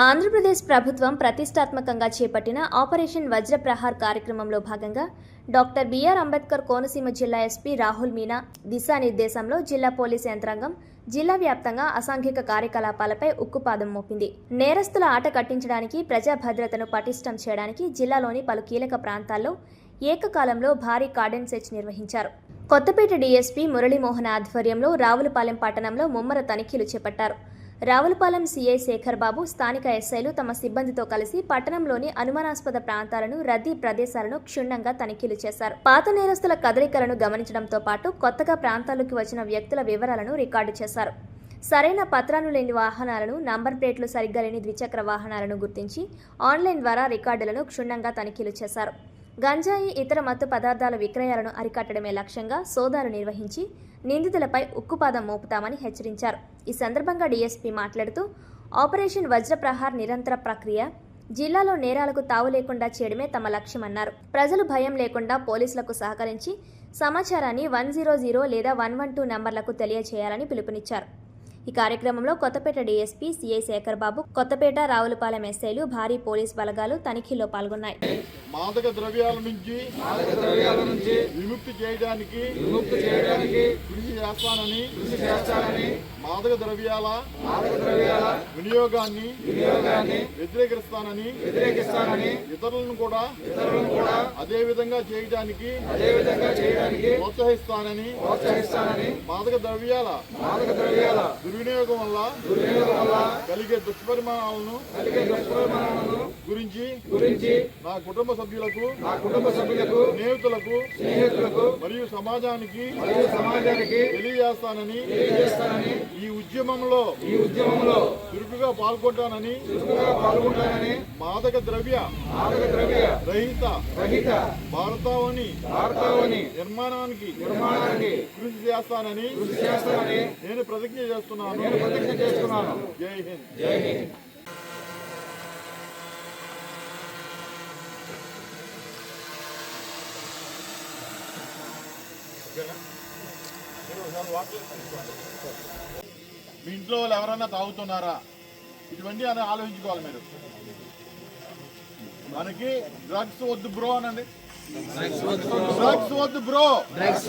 ఆంధ్రప్రదేశ్ ప్రభుత్వం ప్రతిష్టాత్మకంగా చేపట్టిన ఆపరేషన్ వజ్రప్రహార్ కార్యక్రమంలో భాగంగా డాక్టర్ బిఆర్ అంబేద్కర్ కోనసీమ జిల్లా ఎస్పీ రాహుల్ మీనా దిశానిర్దేశంలో జిల్లా పోలీసు యంత్రాంగం జిల్లా వ్యాప్తంగా అసాంఘిక కార్యకలాపాలపై ఉక్కుపాదం మోపింది. నేరస్తుల ఆట కట్టించడానికి, ప్రజా భద్రతను పటిష్టం చేయడానికి జిల్లాలోని పలు కీలక ప్రాంతాల్లో ఏకకాలంలో భారీ కార్డన్ సెర్చ్ నిర్వహించారు. కొత్తపేట డీఎస్పీ మురళీమోహన్ ఆధ్వర్యంలో రావులపాలెం పట్టణంలో ముమ్మర తనిఖీలు చేపట్టారు. రావులపాలెం సీఐ శేఖర్ బాబు, స్థానిక ఎస్ఐలు తమ సిబ్బందితో కలిసి పట్టణంలోని అనుమానాస్పద ప్రాంతాలను, రద్దీ ప్రదేశాలను క్షుణ్ణంగా తనిఖీలు చేశారు. పాత నేరస్తుల కదలికలను గమనించడంతో పాటు కొత్తగా ప్రాంతాల్లోకి వచ్చిన వ్యక్తుల వివరాలను రికార్డు చేశారు. సరైన పత్రాలు లేని వాహనాలను, నంబర్ ప్లేట్లు సరిగ్గా లేని ద్విచక్ర వాహనాలను గుర్తించి ఆన్లైన్ ద్వారా రికార్డులను క్షుణ్ణంగా తనిఖీలు చేశారు. గంజాయి, ఇతర మత్తు పదార్థాల విక్రయాలను అరికట్టడమే లక్ష్యంగా సోదాలు నిర్వహించి నిందితులపై ఉక్కుపాదం మోపుతామని హెచ్చరించారు. ఈ సందర్భంగా డీఎస్పీ మాట్లాడుతూ, ఆపరేషన్ వజ్రప్రహార్ నిరంతర ప్రక్రియ జిల్లాలో నేరాలకు తావు లేకుండా చేయడమే తమ లక్ష్యమన్నారు. ప్రజలు భయం లేకుండా పోలీసులకు సహకరించి సమాచారాన్ని 100 లేదా 112 నంబర్లకు తెలియజేయాలని పిలుపునిచ్చారు. ఈ కార్యక్రమంలో కొత్తపేట డీఎస్పీ సిఐ శేఖర్ బాబు, కొత్తపేట, రావులపాలెం ఎస్ఐలు, భారీ పోలీస్ బలగాలు తనిఖీలో పాల్గొన్నాయి. మాదక ద్రవ్యాల నుంచి విముక్తి చేయడానికి కృషి చేస్తానని, మాదక ద్రవ్యాల వినియోగాన్ని వ్యతిరేకిస్తానని, ఇతరులను కూడా అదే విధంగా చేయడానికి ప్రోత్సహిస్తానని, మాదక ద్రవ్యాల దుర్వినియోగం వల్ల కలిగే దుష్పరిమాణాలను గురించి నా కుటుంబ సభ్యులకు, స్నేహితులకు మరియు సమాజానికి తెలియజేస్తానని, ఈ ఉద్యమంలో చురుకుగా పాల్గొంటానని, మాదక ద్రవ్య రహిత భారతావని నిర్మాణానికి కృషి చేస్తానని నేను ప్రతిజ్ఞ చేస్తున్నాను. జై హింద్. మీ ఇంట్లో వాళ్ళు ఎవరైనా తాగుతున్నారా? ఇటువంటి అని ఆలోచించుకోవాలి మీరు. మనకి డ్రగ్స్ వద్దు బ్రో అనండి. డ్రగ్స్ వద్దు బ్రో, డ్రగ్స్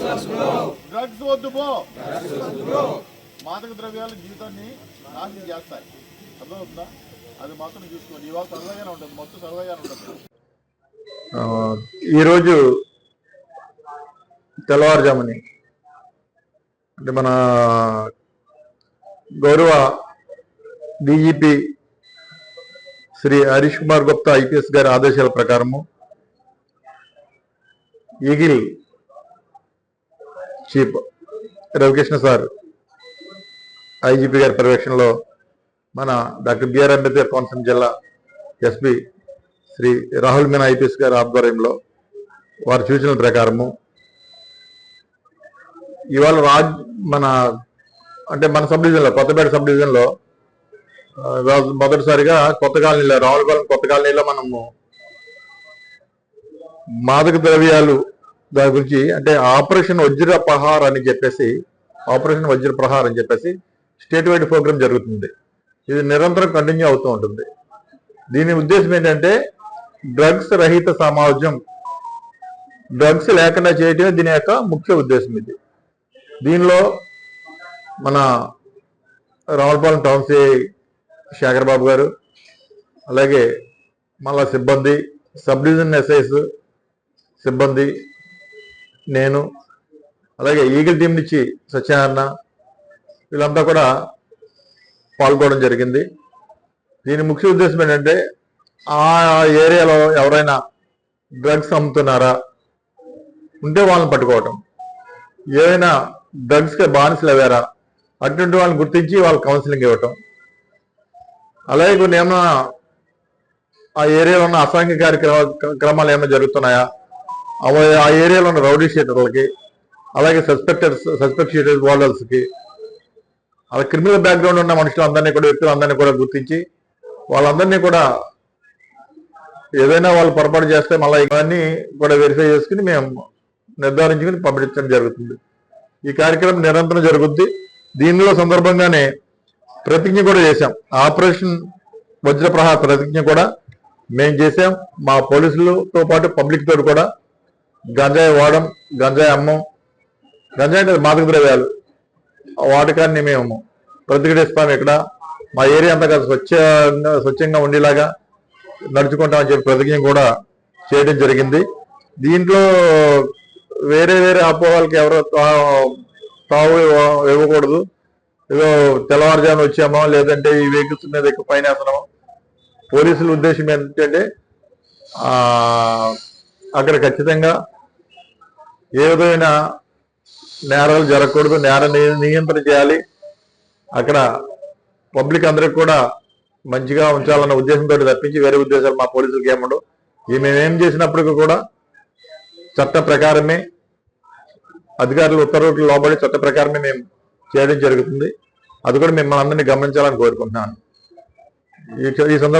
వద్దు బ్రో. మాదక ద్రవ్యాలు జీవితాన్ని నాశనం చేస్తాయి, అర్థమవుతుందా? అది మాత్రం చూసుకోండి. ఇవాళ సరదాగానే ఉంటుంది, మొత్తం సరదాగానే ఉంటుంది. ఈరోజు తెల్లవారుజాముని అంటే మన గౌరవ డీజీపీ శ్రీ హరీష్ కుమార్ గుప్తా ఐపీఎస్ గారి ఆదేశాల ప్రకారము eagle chief Ravikrishna sir IGP గారి పర్యవేక్షణలో మన డాక్టర్ బిఆర్ అంబేద్కర్ కోనసీమ జిల్లా ఎస్పీ శ్రీ రాహుల్ మీనా ఐపీఎస్ గారి ఆధ్వర్యంలో వారి సూచనల ప్రకారము ఇవాళ మన సబ్ డివిజన్లో, కొత్తపేట సబ్ డివిజన్లో మొదటిసారిగా కొత్త కాలనీలో, రావులపాలెం కొత్త కాలనీలో మనము మాదక ద్రవ్యాలు దాని గురించి అంటే ఆపరేషన్ వజ్రప్రహార్ అని చెప్పేసి స్టేట్ వైడ్ ప్రోగ్రామ్ జరుగుతుంది. ఇది నిరంతరం కంటిన్యూ అవుతూ ఉంటుంది. దీని ఉద్దేశం ఏంటంటే డ్రగ్స్ రహిత సమాజం, డ్రగ్స్ లేకుండా చేయటమే దీని యొక్క ముఖ్య ఉద్దేశం. ఇది దీనిలో మన రావులపాలెం టౌన్ సిఐ శేఖర్ బాబు గారు, అలాగే మళ్ళా సిబ్బంది, సబ్ డివిజన్ ఎస్ఐస్ సిబ్బంది, నేను, అలాగే ఈగిల్ టీం నుంచి సత్యనారాయణ, వీళ్ళంతా కూడా పాల్గొనడం జరిగింది. దీని ముఖ్య ఉద్దేశం ఏంటంటే ఆ ఏరియాలో ఎవరైనా డ్రగ్స్ అమ్ముతున్నారా ఉంటే వాళ్ళని పట్టుకోవటం, ఏదైనా డ్రగ్స్కి బానిసలు అయ్యారా అటువంటి వాళ్ళని గుర్తించి వాళ్ళకి కౌన్సిలింగ్ ఇవ్వటం, అలాగే కొన్ని ఏమైనా ఆ ఏరియాలో ఉన్న అసాంఘిక కార్యక్రమాలు ఏమైనా జరుగుతున్నాయా ఆ ఏరియాలో ఉన్న రౌడీ షీటర్లకి, అలాగే సస్పెక్ట్ షీటర్ హోల్డర్స్కి, అలా క్రిమినల్ బ్యాక్గ్రౌండ్ ఉన్న వ్యక్తులందరినీ కూడా గుర్తించి వాళ్ళందరినీ కూడా ఏదైనా వాళ్ళు పొరపాటు చేస్తే మళ్ళీ ఇవన్నీ కూడా వెరిఫై చేసుకుని మేము నిర్ధారించుకుని పంపించడం జరుగుతుంది. ఈ కార్యక్రమం నిరంతరం జరుగుద్ది. దీనిలో సందర్భంగానే ప్రతిజ్ఞ కూడా చేశాం. ఆపరేషన్ వజ్రప్రహార ప్రతిజ్ఞ కూడా మేము చేసాం. మా పోలీసులతో పాటు పబ్లిక్ తోటి కూడా గంజాయి వాడడం, గంజాయి అమ్మం, గంజాయి అంటే మాదక ద్రవ్యాలు వాడకాన్ని మేము ప్రతిఘటిస్తాం. ఇక్కడ మా ఏరియా అంతా కాదు స్వచ్ఛంగా ఉండేలాగా నడుచుకుంటామని చెప్పి ప్రతిజ్ఞ కూడా చేయడం జరిగింది. దీంట్లో వేరే వేరే అపోహలకి ఎవరో తావు ఇవ్వకూడదు. ఏదో తెల్లవారుజామున వచ్చామో లేదంటే ఈ వెహికల్స్ మీద ఎక్కువ పైన వేస్తున్నామో. పోలీసుల ఉద్దేశం ఏంటంటే అక్కడ ఖచ్చితంగా ఏ విధమైన నేరాలు జరగకూడదు, నియంత్రణ చేయాలి. అక్కడ పబ్లిక్ అందరికి కూడా మంచిగా ఉంచాలన్న ఉద్దేశంతో తప్పించి వేరే ఉద్దేశాలు మా పోలీసులకి ఏముండవు. ఇవి మేమేం చేసినప్పటికీ కూడా చట్ట ప్రకారమే, అధికారులు ఉత్తర్వులకు లోబడి చట్ట ప్రకారమే మేము చేయడం జరుగుతుంది. అది కూడా మిమ్మల్ని అందరినీ గమనించాలని కోరుకుంటున్నాను. ఈ సందర్భంగా